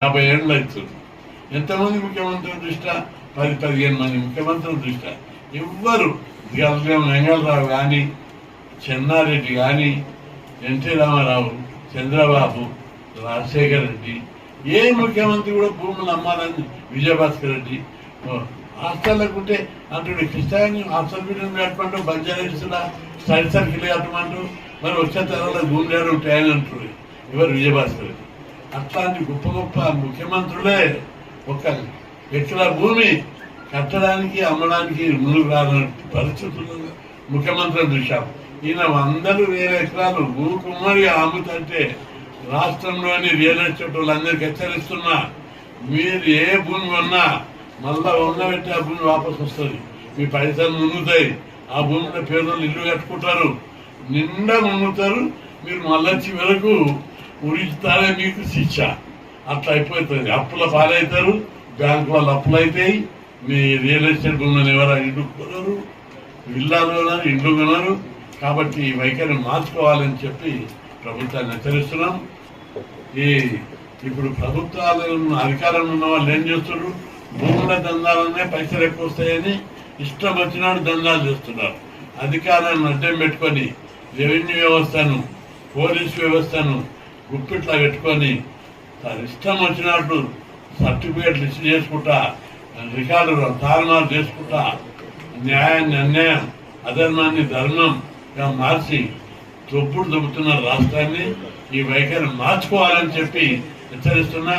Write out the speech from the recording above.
50 ఏళ్ళు అవుతుంది. ఎంతమంది ముఖ్యమంత్రుల దృష్ట్యా 10-15 మంది ముఖ్యమంత్రుల దృష్ట్యా ఎవ్వరు వెంగళరావు కానీ, చెన్నారెడ్డి కానీ, ఎన్టీ రామారావు, చంద్రబాబు, రాజశేఖర రెడ్డి, ఏ ముఖ్యమంత్రి కూడా భూములు అమ్మాలని విజయభాస్కర్ రెడ్డి హాస్టల్కుంటే అంటుడు క్రిస్టాన్ని హాస్టల్ బిల్డింగ్ కట్టమంటూ బంజారా స్టడీ సర్కిల్ కట్టమంటూ మరి వచ్చే తరంలో భూములు ఉంటాయని అంటున్నారు ఎవరు విజయభాస్కర్ రెడ్డి. అట్లాంటి గొప్ప గొప్ప ముఖ్యమంత్రులే ఒక ఎకరా భూమి కట్టడానికి అమ్మడానికి ముందుకు రాని పరిస్థితుల్లో ముఖ్యమంత్రులు చూశాం. ఈయన 100,000 ఎకరాలు భూకుమ్మడి అమ్ముతుంటే రాష్ట్రంలోని రియల్ ఎస్టేట్ వాళ్ళందరికీ హెచ్చరిస్తున్నా, మీరు ఏ భూమి కొన్నా మళ్ళా ఉండబెట్టి ఆ భూమి వాపసు వస్తుంది, మీ పైసలు మునుగుతాయి, ఆ భూమిలో పేదలు ఇల్లు కట్టుకుంటారు, నిండా మునుగుతారు, మీరు మళ్ళా చివరకు ఉరిస్తారే మీకు శిక్ష. అట్లా అయిపోతుంది, అప్పుల పాలవుతారు, బ్యాంకు వాళ్ళు అప్పులు అవుతాయి, మీ రియల్ ఎస్టేట్ భూమిని ఎవరైనా ఇండ్లు కొనరు, విల్లాలు కొనరు, ఇండ్లు కొనరు. కాబట్టి ఈ వైఖరిని మార్చుకోవాలని చెప్పి ప్రభుత్వాన్ని హెచ్చరిస్తున్నాం. ఇప్పుడు ప్రభుత్వాలను అధికారంలో ఉన్న వాళ్ళు ఏం చేస్తున్నారు, భూముల దందాలనే పైసలు ఎక్కువ వస్తాయని ఇష్టం వచ్చినాడు దందాలు చేస్తున్నారు. అధికారాన్ని అడ్డం పెట్టుకొని రెవెన్యూ వ్యవస్థను, పోలీసు వ్యవస్థను గుప్పిట్లా పెట్టుకొని ఇష్టం వచ్చినట్టు సర్టిఫికేట్లు ఇష్యూ చేసుకుంటా, రికార్డులు తారుమారు చేసుకుంటా, న్యాయాన్ని అన్యాయం, అధర్మాన్ని ధర్మంగా మార్చి దొబ్బుతున్న రాష్ట్రాన్ని ఈ వైఖరిని మార్చుకోవాలని చెప్పి హెచ్చరిస్తున్నా.